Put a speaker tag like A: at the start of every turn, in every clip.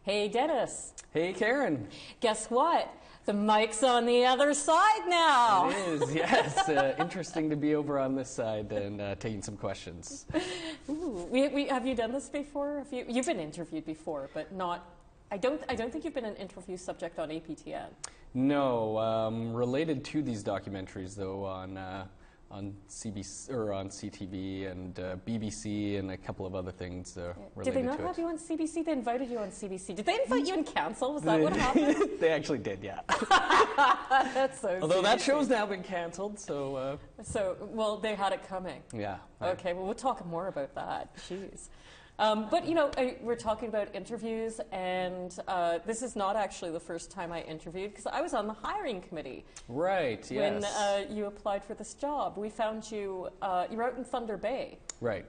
A: Hey, Dennis.
B: Hey, Karen.
A: Guess what? The mic's on the other side now.
B: It is, yes. Interesting to be over on this side and taking some questions.
A: Ooh, have you done this before? You've been interviewed before, but not. I don't think you've been an interview subject on APTN.
B: No, related to these documentaries though, on CBC or on CTV and BBC and a couple of other things related to it.
A: Did they not have you on CBC? They invited you on CBC. Did they invite you and cancel? Was that what happened?
B: They actually did, yeah.
A: That's so.
B: Although that show's now been canceled, so.
A: Well, they had it coming.
B: Yeah.
A: Okay. Well, we'll talk more about that. Jeez. But, you know, we're talking about interviews, and this is not actually the first time I interviewed, because I was on the hiring committee.
B: Right, yes.
A: When you applied for this job. We found you, you were out in Thunder Bay.
B: Right.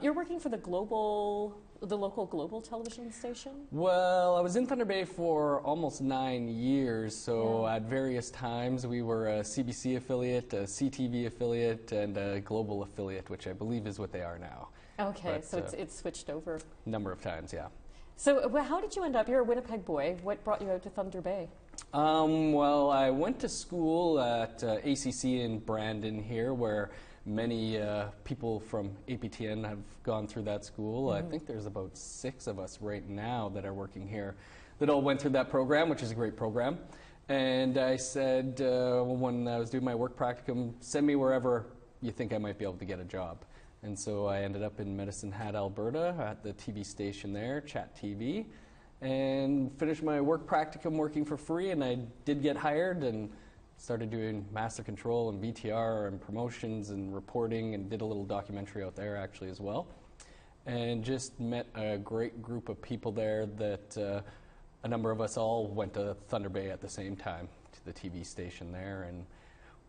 A: You're working for the local global television station?
B: Well, I was in Thunder Bay for almost 9 years, so at various times we were a CBC affiliate, a CTV affiliate, and a global affiliate, which I believe is what they are now.
A: Okay,
B: But,
A: so it's switched over.
B: Number of times, yeah.
A: So how did you end up? You're a Winnipeg boy. What brought you out to Thunder Bay?
B: Well, I went to school at ACC in Brandon here, where many people from APTN have gone through that school. I think there's about 6 of us right now that are working here that all went through that program, which is a great program. And I said, when I was doing my work practicum, send me wherever you think I might be able to get a job. And so I ended up in Medicine Hat, Alberta, at the TV station there, Chat TV, and finished my work practicum working for free, and I did get hired and started doing master control and VTR and promotions and reporting, and did a little documentary out there actually as well. And just met a great group of people there that a number of us all went to Thunder Bay at the same time, to the TV station there, and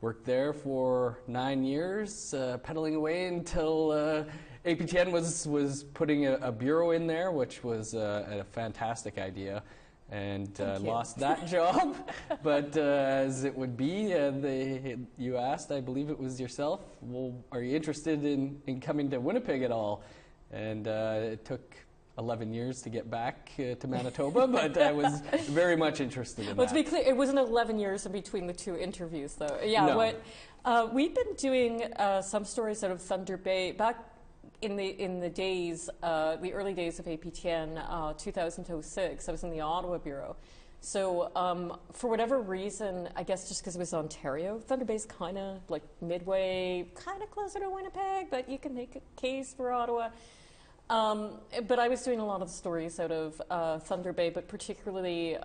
B: worked there for 9 years, pedaling away until APTN was putting a bureau in there, which was a fantastic idea, and lost that job. But as it would be, you asked, I believe it was yourself, well, are you interested in coming to Winnipeg at all? And it took 11 years to get back to Manitoba, but I was very much interested in that.
A: Well, to be clear, it wasn't 11 years in between the 2 interviews, though. Yeah,
B: no.
A: We've been doing some stories out of Thunder Bay back in the days, the early days of APTN, 2006. I was in the Ottawa bureau. So for whatever reason, I guess just because it was Ontario, Thunder Bay's kind of like midway, kind of closer to Winnipeg, but you can make a case for Ottawa. But I was doing a lot of the stories out of Thunder Bay, but particularly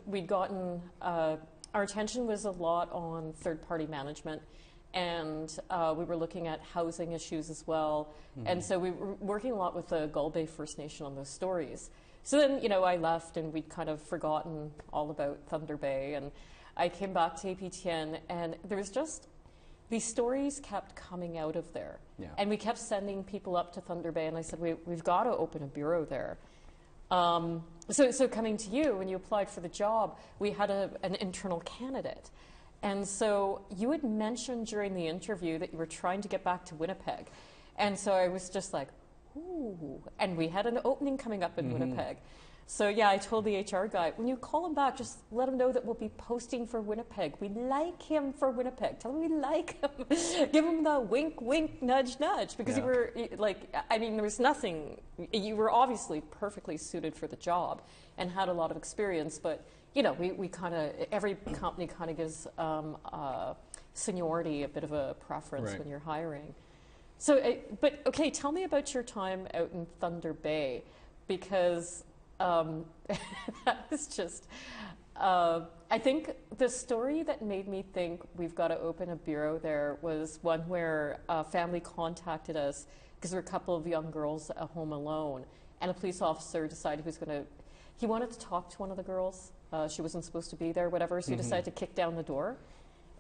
A: we'd gotten, our attention was a lot on third-party management, and we were looking at housing issues as well. And so we were working a lot with the Gull Bay First Nation on those stories. So then, you know, I left and we'd kind of forgotten all about Thunder Bay, and I came back to APTN, and there was just, these stories kept coming out of there.
B: Yeah.
A: And we kept sending people up to Thunder Bay, and I said, we've got to open a bureau there. So coming to you, when you applied for the job, we had an internal candidate. And so you had mentioned during the interview that you were trying to get back to Winnipeg. And so I was just like, ooh. And we had an opening coming up in Winnipeg. So yeah, I told the HR guy, when you call him back, just let him know that we'll be posting for Winnipeg. We like him for Winnipeg. Tell him we like him. Give him the wink, wink, nudge, nudge. Because you were, like, I mean, there was nothing, you were obviously perfectly suited for the job and had a lot of experience, but, you know, we kind of, every company kind of gives seniority a bit of a preference when you're hiring. So, but, okay, tell me about your time out in Thunder Bay, because that was just, I think the story that made me think we've got to open a bureau there was one where a family contacted us because there were a couple of young girls at home alone, and a police officer decided he wanted to talk to one of the girls. She wasn't supposed to be there, whatever, so he decided to kick down the door.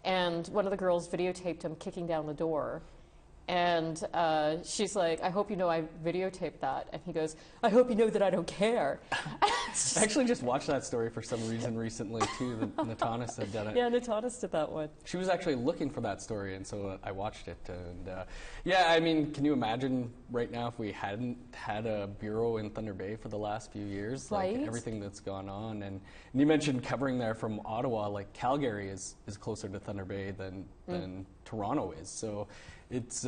A: And one of the girls videotaped him kicking down the door. And she's like, I hope you know I videotaped that. And he goes, I hope you know that I don't care.
B: I actually just watched that story for some reason recently too. Natanis had done it.
A: Yeah, Natanis did that one.
B: She was actually looking for that story, and so I watched it. And yeah, I mean, can you imagine right now if we hadn't had a bureau in Thunder Bay for the last few years,
A: right?
B: Like everything that's gone on. And you mentioned covering there from Ottawa, like Calgary is closer to Thunder Bay than Toronto is. So it's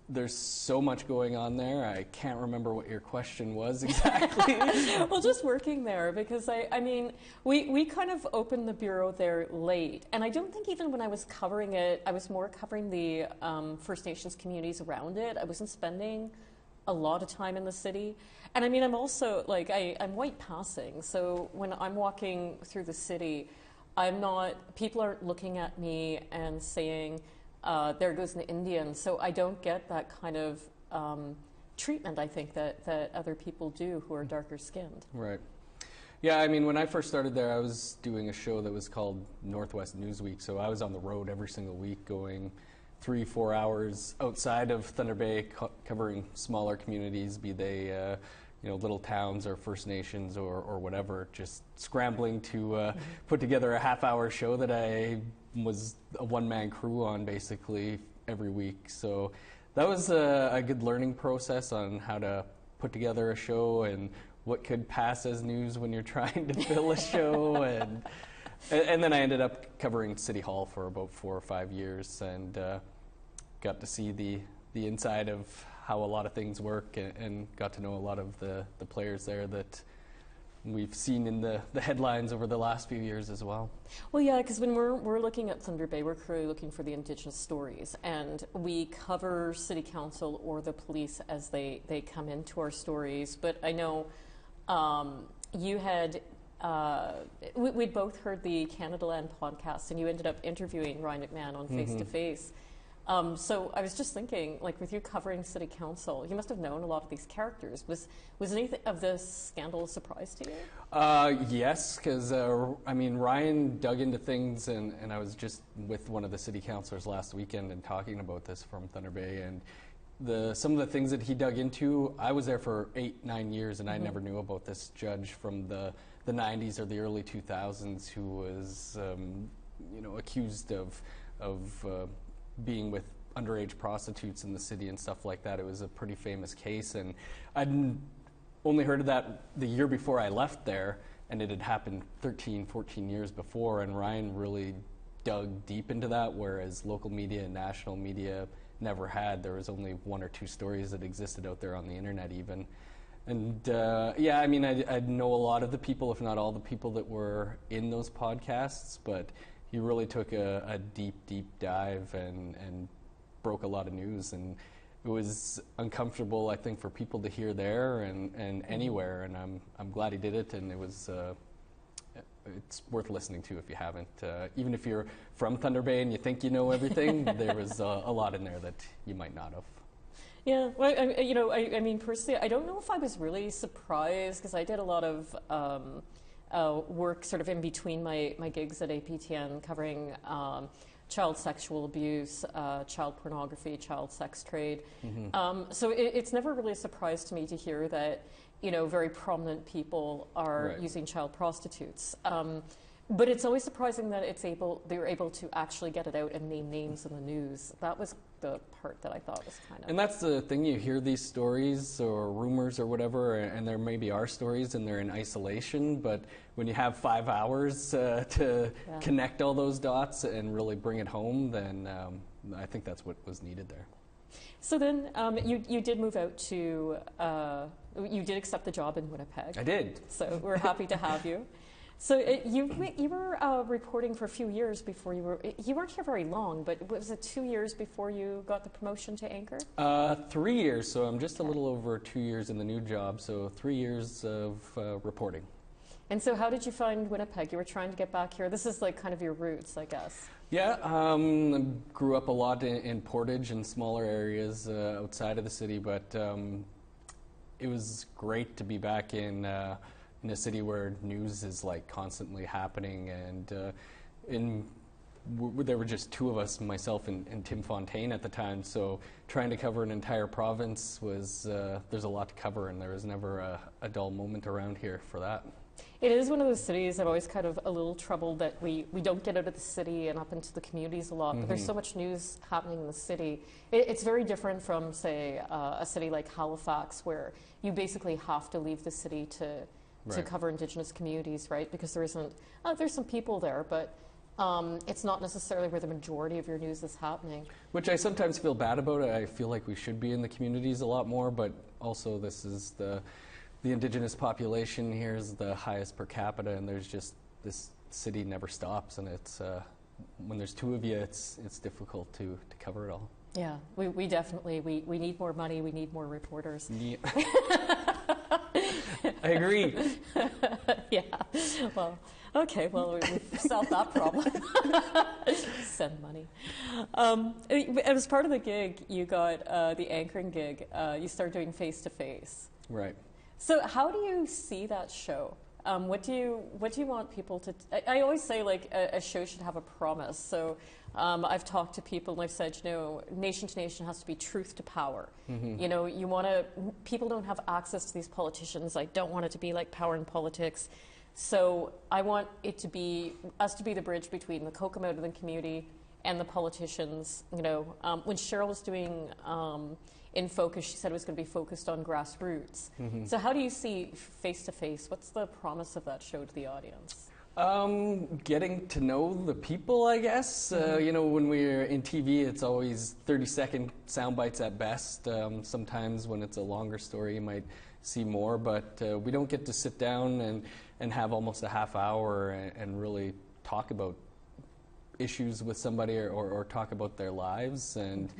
B: there's so much going on there. I can't remember what your question was exactly.
A: Well, just working there, because I mean, we kind of opened the bureau there late. And I don't think even when I was covering it, I was more covering the First Nations communities around it. I wasn't spending a lot of time in the city. And I mean, I'm also, like, I'm white passing. So when I'm walking through the city, people aren't looking at me and saying, there goes an Indian. So I don't get that kind of treatment, I think, that other people do who are darker skinned.
B: Right. Yeah, I mean, when I first started there, I was doing a show that was called Northwest Newsweek. So I was on the road every single week going 3-4 hours outside of Thunder Bay covering smaller communities, be they little towns or First Nations or whatever, just scrambling to put together a half-hour show that I was a one-man crew on basically every week. So that was a good learning process on how to put together a show and what could pass as news when you're trying to fill a show. And then I ended up covering City Hall for about 4 or 5 years and got to see the inside of how a lot of things work and got to know a lot of the players there that we've seen in the headlines over the last few years as well.
A: Well, yeah, because when we're looking at Thunder Bay, we're clearly looking for the Indigenous stories, and we cover City Council or the police as they come into our stories. But I know you had, we'd both heard the Canada Land podcast, and you ended up interviewing Ryan McMahon on Face to Face. So I was just thinking, like, with you covering City Council, you must have known a lot of these characters. Was anything of this scandal a surprise to you?
B: Yes, because, I mean, Ryan dug into things, and I was just with one of the city councilors last weekend and talking about this from Thunder Bay, and some of the things that he dug into, I was there for 8-9 years, and I never knew about this judge from the 90s or the early 2000s who was, accused of being with underage prostitutes in the city and stuff like that. It was a pretty famous case, and I'd only heard of that the year before I left there, and it had happened 13, 14 years before, and Ryan really dug deep into that, whereas local media and national media never had. There was only 1 or 2 stories that existed out there on the internet even. And yeah, I mean, I know a lot of the people, if not all the people that were in those podcasts, but he really took a deep dive and broke a lot of news, and it was uncomfortable, I think, for people to hear there and anywhere, and I'm glad he did it, and it was it's worth listening to if you haven't. Even if you're from Thunder Bay and you think you know everything, there was a lot in there that you might not have.
A: Yeah, well, I mean, personally, I don't know if I was really surprised, because I did a lot of work sort of in between my gigs at APTN, covering child sexual abuse, child pornography, child sex trade. So it's never really a surprise to me to hear that, very prominent people are using child prostitutes. But it's always surprising that they're able to actually get it out and name names in the news. That was the part that I thought was kind of...
B: And that's the thing, you hear these stories or rumors or whatever, and there maybe are stories and they're in isolation, but when you have 5 hours to connect all those dots and really bring it home, then I think that's what was needed there.
A: So then you did move out to... you did accept the job in Winnipeg.
B: I did.
A: So we're happy to have you. So you were reporting for a few years before you weren't here very long, but was it 2 years before you got the promotion to anchor?
B: 3 years, so I'm just a little over 2 years in the new job, so 3 years of reporting.
A: And so how did you find Winnipeg? You were trying to get back here. This is like kind of your roots, I guess.
B: Yeah, grew up a lot in Portage and smaller areas outside of the city, but it was great to be back in a city where news is like constantly happening, and in there were just two of us, myself and Tim Fontaine at the time, so trying to cover an entire province was, there's a lot to cover, and there was never a dull moment around here for that.
A: It is one of those cities I'm always kind of a little troubled that we don't get out of the city and up into the communities a lot, but there's so much news happening in the city. It's very different from, say, a city like Halifax, where you basically have to leave the city to cover Indigenous communities, right? Because there isn't, there's some people there, but it's not necessarily where the majority of your news is happening.
B: Which I sometimes feel bad about. I feel like we should be in the communities a lot more, but also this is the Indigenous population here is the highest per capita, and there's just, this city never stops, and it's when there's two of you, it's difficult to cover it all.
A: Yeah, we definitely, we need more money, we need more reporters.
B: Yeah. I agree.
A: Yeah, well, okay, well, we've solved that problem. Send money. As part of the gig, you got the anchoring gig. You started doing face-to-face.
B: Right.
A: So how do you see that show? What do you want people to? I always say, like, a show should have a promise. So I've talked to people and I've said, you know, nation to nation has to be truth to power. You know, you want to. People don't have access to these politicians. I don't want it to be like Power in Politics. So I want it to be us to be the bridge between the Cocomotan community and the politicians. You know, when Cheryl was doing In Focus, she said it was going to be focused on grassroots. So how do you see face-to-face? What's the promise of that show to the audience?
B: Getting to know the people, I guess. You know, when we're in TV, it's always 30-second sound bites at best. Sometimes when it's a longer story, you might see more, but we don't get to sit down and have almost a half hour and really talk about issues with somebody or talk about their lives. And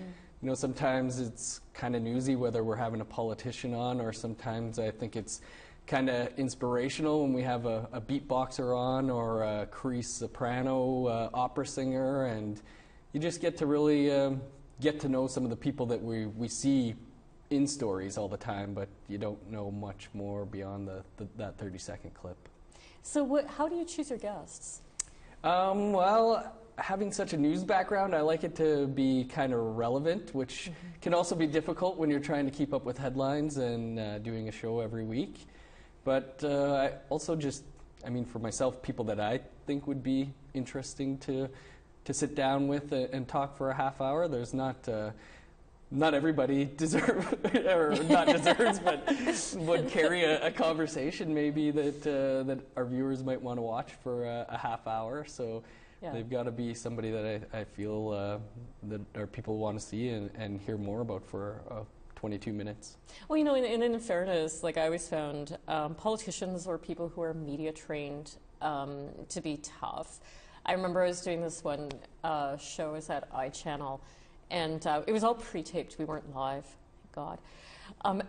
B: you know, sometimes it's kind of newsy whether we're having a politician on, or sometimes I think it's kind of inspirational when we have a beatboxer on or a Cree soprano opera singer, and you just get to really get to know some of the people that we see in stories all the time, but you don't know much more beyond that 30-second clip.
A: So how do you choose your guests?
B: Well, having such a news background, I like it to be kind of relevant, which can also be difficult when you're trying to keep up with headlines and doing a show every week. But I also just, I mean, for myself, people that I think would be interesting to sit down with and talk for a half hour. There's not everybody deserves, or not deserves, but would carry a conversation maybe that our viewers might want to watch for a half hour. So they've got to be somebody that I feel that our people want to see and hear more about for 22 minutes. Well,
A: you know, in fairness, like I always found politicians or people who are media trained to be tough. I remember I was doing this one show, I was at iChannel, and it was all pre-taped. We weren't live, thank God. And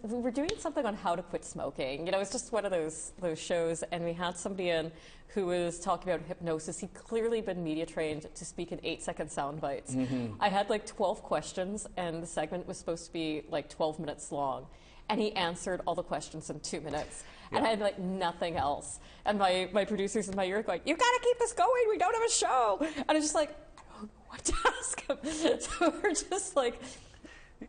A: we were doing something on how to quit smoking. You know, it was just one of those shows, and we had somebody in who was talking about hypnosis. He'd clearly been media trained to speak in 8-second sound bites. I had like 12 questions, and the segment was supposed to be like 12 minutes long. And he answered all the questions in 2 minutes. And I had like nothing else. And my producers in my ear going, "You've got to keep this going. We don't have a show." And I was just like, I don't know what to ask him. So we're just like...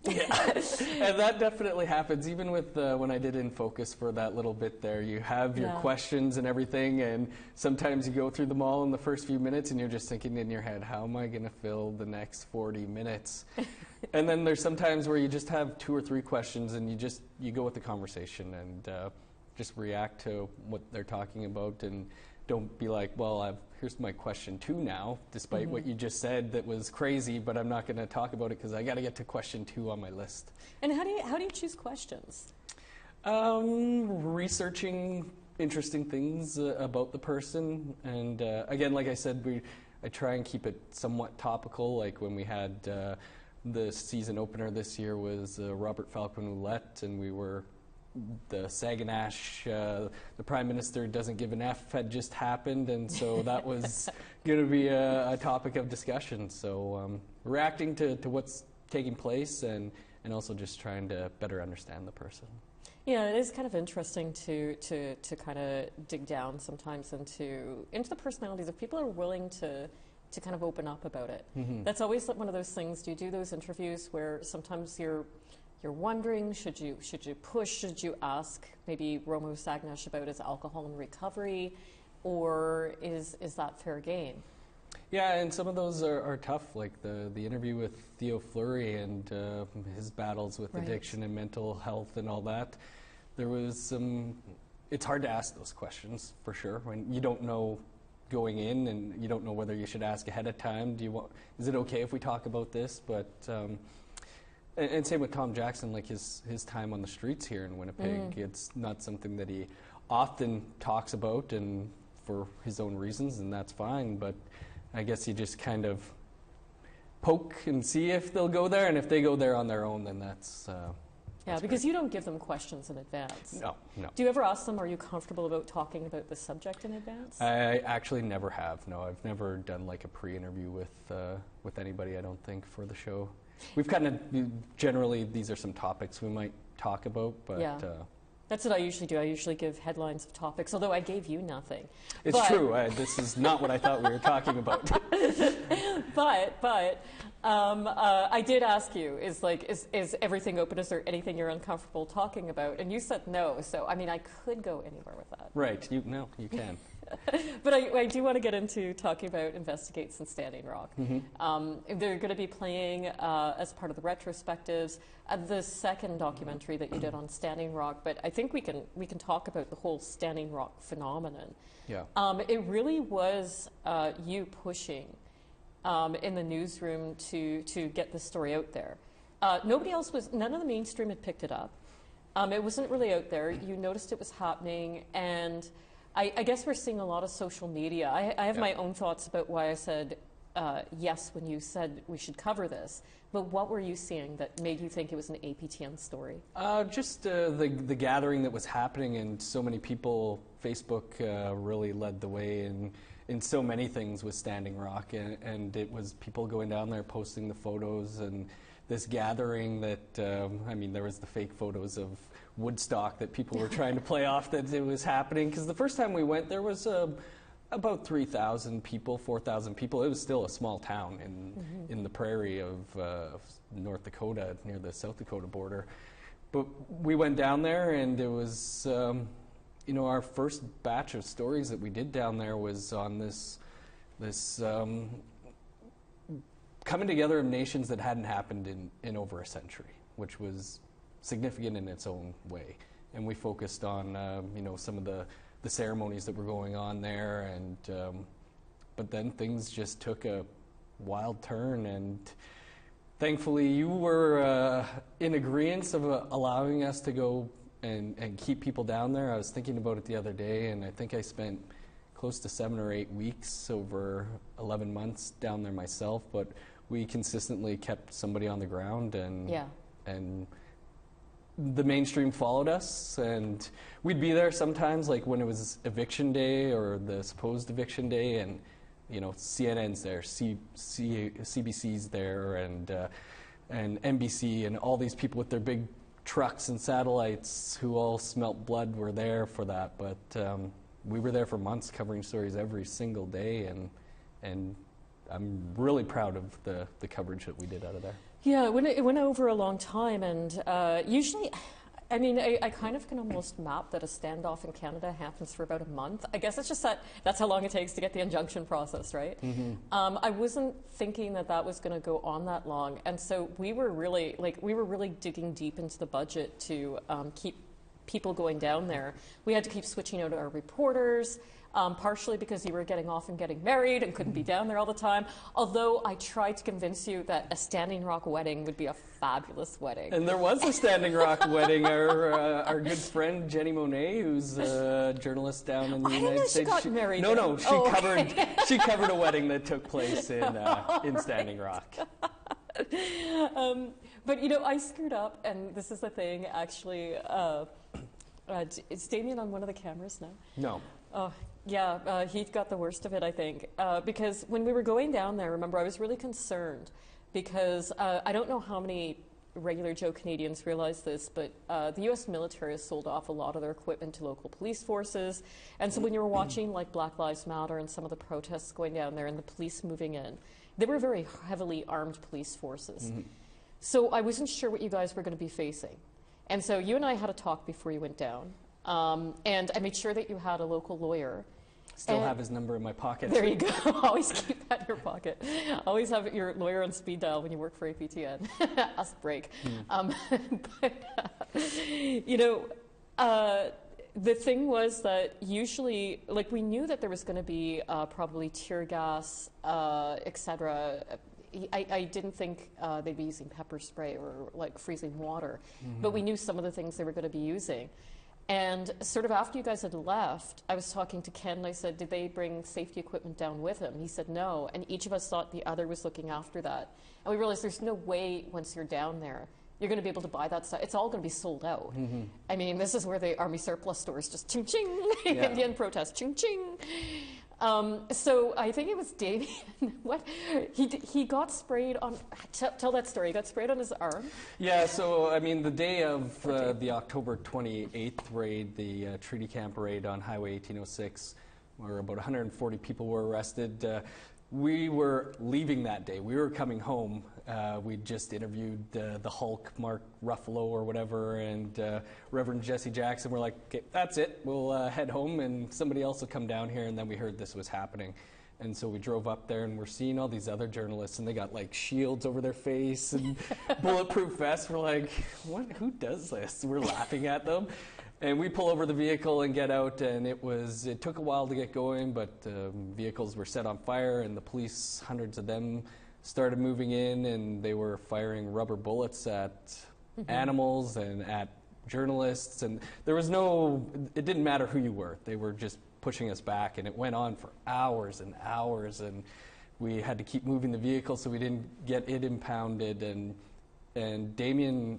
B: Yeah, and that definitely happens. Even with when I did In Focus for that little bit there, you have your questions and everything, and sometimes you go through them all in the first few minutes, and you're just thinking in your head, how am I going to fill the next 40 minutes? And then there's sometimes where you just have 2 or 3 questions, and you go with the conversation and just react to what they're talking about, and don't be like, well, here's my question 2 now, despite what you just said that was crazy, but I'm not going to talk about it because I got to get to question 2 on my list.
A: And how do you choose questions?
B: Researching interesting things about the person, and again, like I said, I try and keep it somewhat topical. Like when we had the season opener this year was Robert Falcon Ouellette, and we were the Saguenash, the Prime Minister doesn't give an F had just happened, and so that was going to be a topic of discussion. So reacting to what's taking place and also just trying to better understand the person.
A: Yeah, it is kind of interesting to kind of dig down sometimes into the personalities of people who are willing to kind of open up about it. That's always one of those things. Do you do those interviews where sometimes you're wondering, should you push, should you ask maybe Romo Sagnash about his alcohol and recovery, or is that fair game?
B: Yeah, and some of those are tough, like the interview with Theo Fleury and his battles with addiction and mental health and all that. There was some. It's hard to ask those questions for sure when you don't know going in, and you don't know whether you should ask ahead of time. Is it okay if we talk about this? But and same with Tom Jackson, like his time on the streets here in Winnipeg. It's not something that he often talks about, and for his own reasons, and that's fine. But I guess you just kind of poke and see if they'll go there, and if they go there on their own, then that's
A: because you don't give them questions in advance.
B: No.
A: Do you ever ask them, are you comfortable about talking about the subject in advance?
B: I actually never have. No, I've never done like a pre-interview with anybody, I don't think, for the show. We've kind of, generally, these are some topics we might talk about, but...
A: Yeah. That's what I usually do. I usually give headlines of topics, although I gave you nothing.
B: It's true. This is not what I thought we were talking about.
A: But I did ask you, is everything open? Is there anything you're uncomfortable talking about? And you said no. So, I mean, I could go anywhere with that.
B: Right. You can.
A: But I do want to get into talking about Investigates and Standing Rock. They're going to be playing as part of the retrospectives the second documentary that you did on Standing Rock. But I think we can talk about the whole Standing Rock phenomenon.
B: Yeah.
A: It really was you pushing in the newsroom to get the story out there. None of the mainstream had picked it up. It wasn't really out there. You noticed it was happening, and I guess we're seeing a lot of social media. I have my own thoughts about why I said yes when you said we should cover this. But what were you seeing that made you think it was an APTN story?
B: Just the gathering that was happening, and so many people. Facebook really led the way in so many things with Standing Rock, and it was people going down there posting the photos, and this gathering that, there was the fake photos of Woodstock that people were trying to play off that it was happening. Because the first time we went, there was about 3,000 people, 4,000 people. It was still a small town in the prairie of North Dakota, near the South Dakota border. But we went down there, and it was, our first batch of stories that we did down there was on this coming together of nations that hadn't happened in over a century, which was significant in its own way. And we focused on, some of the ceremonies that were going on there, and but then things just took a wild turn, and thankfully you were in agreement of allowing us to go and keep people down there. I was thinking about it the other day, and I think I spent close to 7 or 8 weeks over 11 months down there myself, but we consistently kept somebody on the ground, and the mainstream followed us, and we'd be there sometimes, like when it was eviction day or the supposed eviction day, and CNN's there, CBC's there, and NBC, and all these people with their big trucks and satellites who all smelt blood were there for that. But we were there for months covering stories every single day, and I'm really proud of the coverage that we did out of there.
A: Yeah, it went over a long time, and usually, I kind of can almost map that a standoff in Canada happens for about a month. I guess it's just that's how long it takes to get the injunction process, right? I wasn't thinking that was going to go on that long, and so we were really digging deep into the budget to keep people going down there. We had to keep switching out our reporters. Partially because you were getting off and getting married and couldn't be down there all the time. Although I tried to convince you that a Standing Rock wedding would be a fabulous wedding.
B: And there was a Standing Rock wedding. Our good friend Jenny Monet, who's a journalist down in the United States.
A: She got married.
B: No, she covered a wedding that took place in Standing Rock.
A: But I screwed up, and this is the thing. Actually, is Damien on one of the cameras now?
B: No.
A: Oh. Yeah, he got the worst of it, I think, because when we were going down there, remember, I was really concerned because I don't know how many regular Joe Canadians realize this, but the U.S. military has sold off a lot of their equipment to local police forces. And so when you were watching like Black Lives Matter and some of the protests going down there and the police moving in, they were very heavily armed police forces. So I wasn't sure what you guys were going to be facing. And so you and I had a talk before you went down. And I made sure that you had a local lawyer.
B: Still have his number in my pocket.
A: There you go. Always keep that in your pocket. Always have your lawyer on speed dial when you work for APTN. Us break. You know, the thing was that usually, like, we knew that there was going to be probably tear gas, etc. I didn't think they'd be using pepper spray or like freezing water, but we knew some of the things they were going to be using. And sort of after you guys had left, I was talking to Ken and I said, did they bring safety equipment down with him? He said no, and each of us thought the other was looking after that. And we realized there's no way once you're down there, you're going to be able to buy that stuff. It's all going to be sold out. I mean, this is where the Army surplus stores just ching-ching, Indian protest, ching-ching. So I think it was Damien. What he got sprayed on. Tell that story. He got sprayed on his arm.
B: Yeah. So I mean, the day of the October 28th raid, the treaty camp raid on Highway 1806, where about 140 people were arrested. We were leaving that day. We were coming home. We'd just interviewed the Hulk, Mark Ruffalo or whatever, and Reverend Jesse Jackson. We're like, okay, that's it. We'll head home, and somebody else will come down here. And then we heard this was happening. And so we drove up there, and we're seeing all these other journalists, and they got like shields over their face and bulletproof vests. We're like, what? Who does this? We're laughing at them. And we pull over the vehicle and get out, and it took a while to get going, but vehicles were set on fire, and the police, hundreds of them, started moving in, and they were firing rubber bullets at animals and at journalists, and it didn't matter who you were. They were just pushing us back, and it went on for hours and hours, and we had to keep moving the vehicle so we didn't get it impounded, and Damien,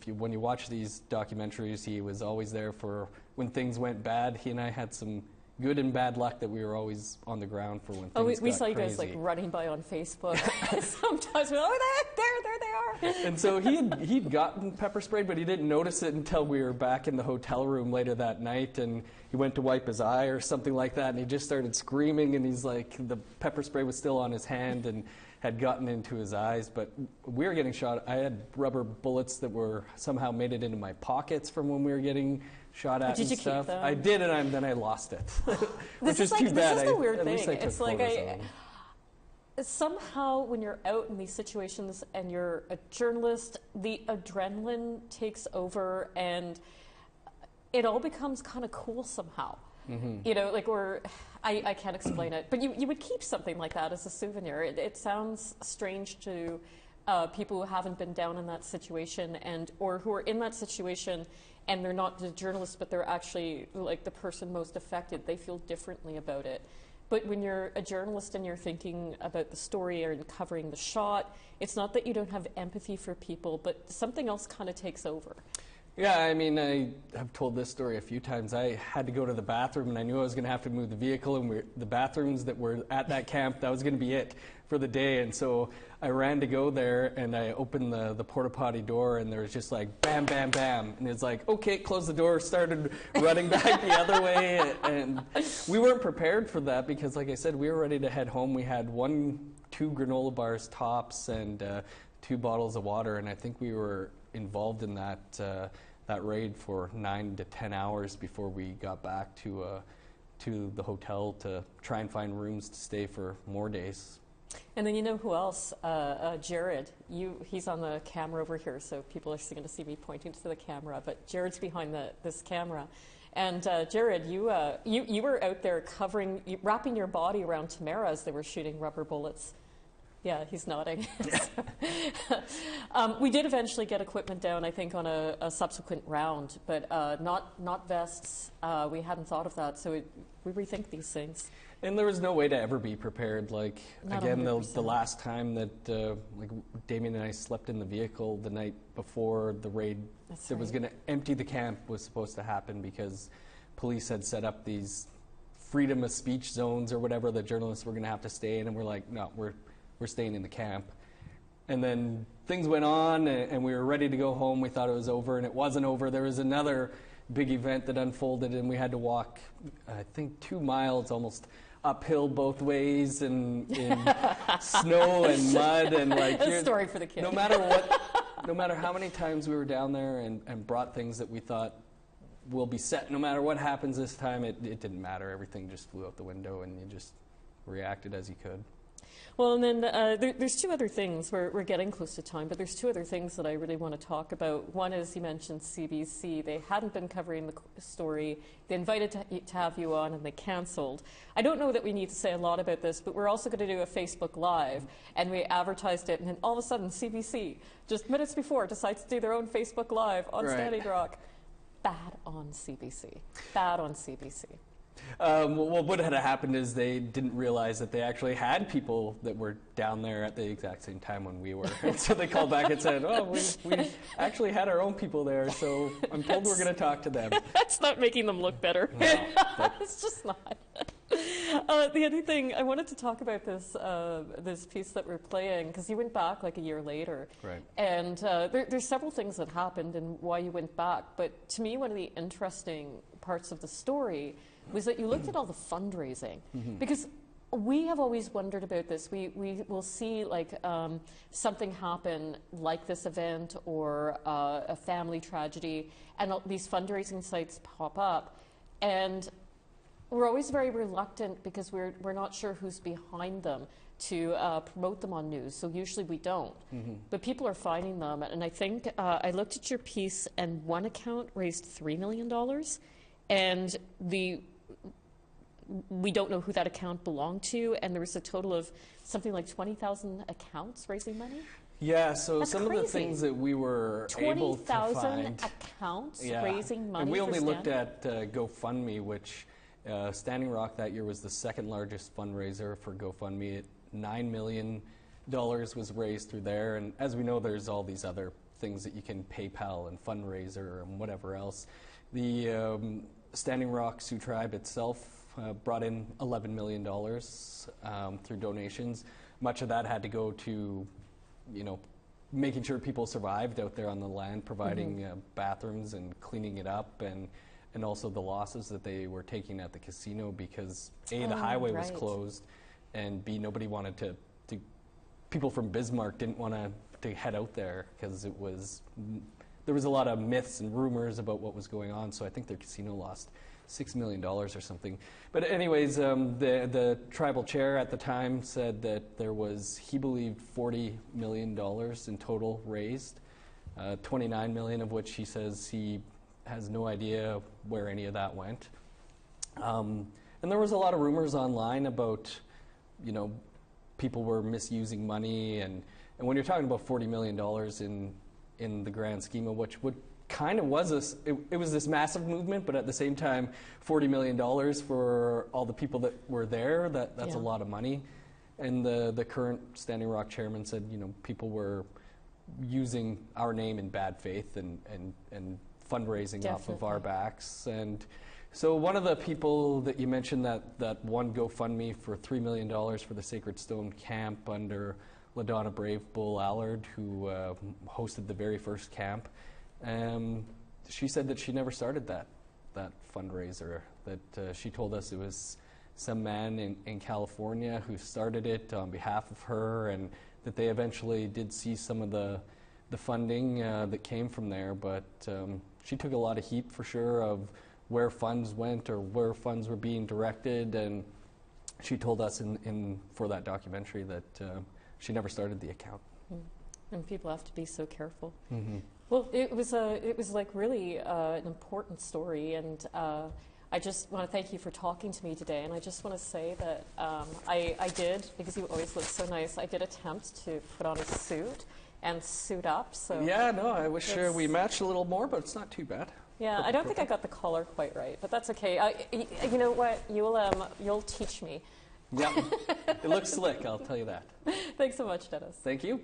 B: when you watch these documentaries, he was always there for when things went bad. He and I had some good and bad luck that we were always on the ground for when things
A: we
B: got
A: saw you
B: crazy.
A: guys like running by on Facebook. Sometimes we're like, oh, there they are.
B: And so he'd gotten pepper sprayed, but he didn't notice it until we were back in the hotel room later that night, and he went to wipe his eye or something like that, and he just started screaming, and he's like, the pepper spray was still on his hand and had gotten into his eyes, but we were getting shot. I had rubber bullets that were somehow made it into my pockets from when we were getting shot at
A: Did
B: and
A: you
B: stuff.
A: keep them?
B: I did, and then I lost it, which is
A: like,
B: too bad.
A: This is the weird
B: at
A: thing.
B: least I took
A: It's like
B: photos of them.
A: somehow when you're out in these situations and you're a journalist, the adrenaline takes over and it all becomes kind of cool somehow. You know, like, or I can't explain it, but you would keep something like that as a souvenir. It sounds strange to people who haven't been down in that situation or who are in that situation and they're not the journalist, but they're actually like the person most affected. They feel differently about it. But when you're a journalist and you're thinking about the story and covering the shot, it's not that you don't have empathy for people, but something else kind of takes over.
B: Yeah, I mean, I have told this story a few times. I had to go to the bathroom, and I knew I was going to have to move the vehicle, and the bathrooms that were at that camp, that was going to be it for the day. And so I ran to go there, and I opened the porta potty door, and there was just like bam, bam, bam. And it's like, okay, close the door, started running back the other way. And we weren't prepared for that because, like I said, we were ready to head home. We had 2 granola bars tops and 2 bottles of water, and I think we were involved in that raid for 9 to 10 hours before we got back to the hotel to try and find rooms to stay for more days.
A: And then you know who else? Jared. He's on the camera over here, so people are going to see me pointing to the camera. But Jared's behind this camera. And Jared, you were out there wrapping your body around Tamara as they were shooting rubber bullets. Yeah, he's nodding. We did eventually get equipment down, I think, on a subsequent round, but not vests. We hadn't thought of that, so we rethink these things.
B: And there was no way to ever be prepared. Like,
A: Not
B: again, the
A: 100%.
B: last time that like Damien and I slept in the vehicle the night before the raid that was going to empty the camp was supposed to happen because police had set up these freedom of speech zones or whatever that journalists were going to have to stay in, and we're like, no, we're staying in the camp. And then things went on, and we were ready to go home. We thought it was over, and it wasn't over. There was another big event that unfolded, and we had to walk, I think, 2 miles almost uphill both ways in snow and mud. And like,
A: a story for the kids.
B: No matter how many times we were down there and brought things that we thought will be set, no matter what happens this time, it didn't matter. Everything just flew out the window, and you just reacted as you could.
A: Well, and then there's two other things. We're getting close to time, but there's two other things that I really want to talk about. One is, you mentioned CBC. They hadn't been covering the story. They invited to have you on, and they canceled. I don't know that we need to say a lot about this, but we're also going to do a Facebook Live, and we advertised it, and then all of a sudden, CBC, just minutes before, decides to do their own Facebook Live on Standing Rock. Bad on CBC. Bad on CBC.
B: Well, what had happened is they didn't realize that they actually had people that were down there at the exact same time when we were. And so they called back and said, oh, we actually had our own people there, so I'm told we're going to talk to them.
A: That's not making them look better.
B: No,
A: it's just not. The other thing, I wanted to talk about this piece that we're playing, because you went back like a year later.
B: Right.
A: And there's several things that happened and why you went back. But to me, one of the interesting parts of the story was that you looked at all the fundraising. Mm-hmm. Because we have always wondered about this. We will see like something happen like this event or a family tragedy, and these fundraising sites pop up. And we're always very reluctant because we're not sure who's behind them to promote them on news. So usually we don't. Mm-hmm. But people are finding them. And I think I looked at your piece, and one account raised $3 million. And we don't know who that account belonged to. And there was a total of something like 20,000 accounts raising money.
B: Yeah, so
A: That's
B: some
A: crazy.
B: of the things that we were able to find.
A: 20,000 accounts raising money.
B: And we only
A: for
B: looked at GoFundMe, which Standing Rock that year was the second largest fundraiser for GoFundMe. $9 million was raised through there. And as we know, there's all these other things that you can PayPal and fundraiser and whatever else. The Standing Rock Sioux Tribe itself brought in $11 million through donations. Much of that had to go to, making sure people survived out there on the land, providing bathrooms and cleaning it up, and also the losses that they were taking at the casino because A, the highway was closed, and B, nobody wanted to people from Bismarck didn't want to head out there because there was a lot of myths and rumors about what was going on, so I think their casino lost $6 million or something. But anyways, the tribal chair at the time said that he believed $40 million in total raised, 29 million of which he says he has no idea where any of that went. And there was a lot of rumors online about, people were misusing money, and when you're talking about $40 million in the grand scheme of which would kind of was it was this massive movement, but at the same time, $40 million for all the people that were there, that's a lot of money. And the current Standing Rock chairman said, people were using our name in bad faith and fundraising off of our backs. And so one of the people that you mentioned that won GoFundMe for $3 million for the Sacred Stone Camp under LaDonna Brave Bull Allard, who hosted the very first camp, she said that she never started that fundraiser, that she told us it was some man in California who started it on behalf of her, and that they eventually did see some of the funding that came from there, but she took a lot of heat for sure of where funds went or where funds were being directed, and she told us for that documentary that she never started the account.
A: And people have to be so careful.
B: Mm-hmm.
A: Well, it was like really an important story, and I just want to thank you for talking to me today. And I just want to say that I did, because you always look so nice, I did attempt to put on a suit and suit up. So
B: yeah, no, I wish we matched a little more, but it's not too bad.
A: Yeah, I don't think I got the collar quite right, but that's okay. You know what? You'll teach me.
B: Yeah, it looks slick, I'll tell you that.
A: Thanks so much, Dennis.
B: Thank you.